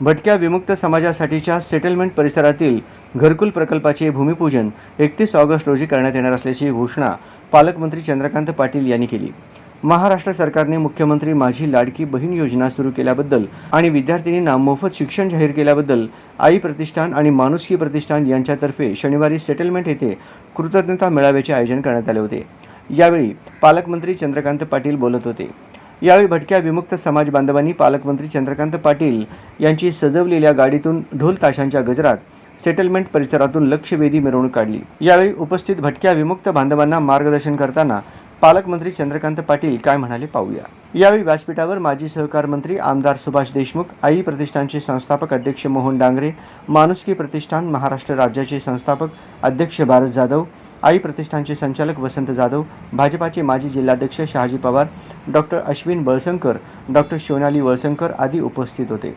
भटक्या विमुक्त समाजासाठीच्या सेटलमेंट परिसरातील घरकुल प्रकल्पाचे भूमिपूजन 31 ऑगस्ट रोजी करण्यात येणार असल्याची घोषणा पालकमंत्री चंद्रकांत पाटील यांनी केली. महाराष्ट्र सरकारने मुख्यमंत्री माझी लाडकी बहीण योजना सुरू केल्याबद्दल आणि विद्यार्थिनींना मोफत शिक्षण जाहीर केल्याबद्दल आई प्रतिष्ठान आणि माणुसकी प्रतिष्ठान यांच्यातर्फे शनिवारी सेटलमेंट येथे कृतज्ञता मेळाव्याचे आयोजन करण्यात आले होते. यावेळी पालकमंत्री चंद्रकांत पाटील बोलत होते. यावेळी भटक्या विमुक्त समाज बांधवांनी पालकमंत्री चंद्रकांत पाटील यांची सजवलेल्या गाडीतून ढोल ताशांच्या गजरात सेटलमेंट परिसरातून लक्षवेधी मिरवणूक काढली. यावेळी उपस्थित भटक्या विमुक्त बांधवांना मार्गदर्शन करताना पालकमंत्री चंद्रकांत पाटील काय म्हणाले पाहूया. यावेळी व्यासपीठावर माजी सहकार मंत्री आमदार सुभाष देशमुख, आई प्रतिष्ठानचे संस्थापक अध्यक्ष मोहन डांगरे, माणुसकी प्रतिष्ठान महाराष्ट्र राज्याचे संस्थापक अध्यक्ष भारत जाधव, आई प्रतिष्ठानचे संचालक वसंत जाधव, भाजपाचे माजी जिल्हाध्यक्ष शहाजी पवार, डॉक्टर अश्विन बळसंकर, डॉक्टर सोनाली वळसंकर आदी उपस्थित होते.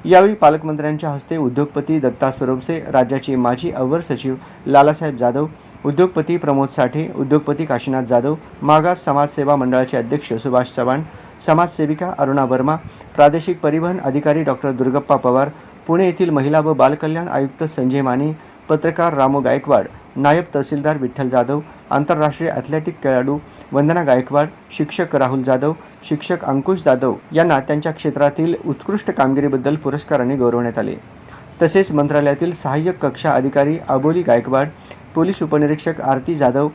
यावेळी पालकमंत्र्यांच्या हस्ते उद्योगपती दत्ता सरोबसे, राज्याचे माजी अवर सचिव लालासाहेब जाधव, उद्योगपती प्रमोद साठे, उद्योगपती काशीनाथ जाधव, मागास समाजसेवा मंडळाचे अध्यक्ष सुभाष चव्हाण, समाजसेविका अरुणा वर्मा, प्रादेशिक परिवहन अधिकारी डॉक्टर दुर्गप्पा पवार, पुणे येथील महिला व बालकल्याण आयुक्त संजय माने, पत्रकार रामू गायकवाड, नायब तहसीलदार विठ्ठल जाधव, आंतरराष्ट्रीय ॲथलेटिक खेळाडू वंदना गायकवाड, शिक्षक राहुल जाधव, शिक्षक अंकुश जाधव यांना त्यांच्या क्षेत्रातील उत्कृष्ट कामगिरीबद्दल पुरस्काराने गौरवण्यात आले. तसेच मंत्रालयातील सहाय्यक कक्षा अधिकारी अबोली गायकवाड, पोलीस उपनिरीक्षक आरती जाधव,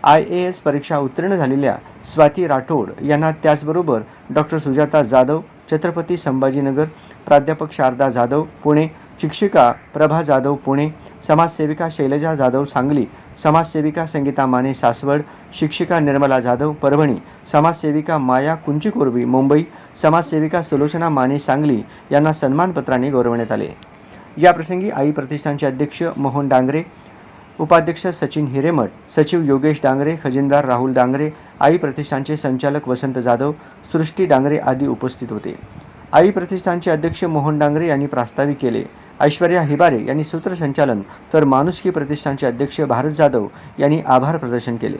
IAS परीक्षा उत्तीर्ण झालेल्या स्वाती राठोड यांना, त्याचबरोबर डॉक्टर सुजाता जाधव, छत्रपती संभाजीनगर, प्राध्यापक शारदा जाधव पुणे, शिक्षिका प्रभा जाधव पुणे, समाजसेविका शैलजा जाधव सांगली, समाजसेविका संगीता माने सासवड, शिक्षिका निर्मला जाधव परभणी, समाजसेविका माया कुंचिकोरबी मुंबई, समाजसेविका सुलोचना माने सांगली यांना सन्मानपत्राने गौरवण्यात आले. याप्रसंगी आई प्रतिष्ठानचे अध्यक्ष मोहन डांगरे, उपाध्यक्ष सचिन हिरेमठ, सचिव योगेश डांगरे, खजिनदार राहुल डांगरे, आई प्रतिष्ठानचे संचालक वसंत जाधव, सृष्टी डांगरे आदी उपस्थित होते. आई प्रतिष्ठानचे अध्यक्ष मोहन डांगरे यांनी प्रास्ताविक केले. ऐश्वर्या हिबारे यांनी सूत्रसंचालन तर माणुसकी प्रतिष्ठानचे अध्यक्ष भारत जाधव यांनी आभार प्रदर्शन केले.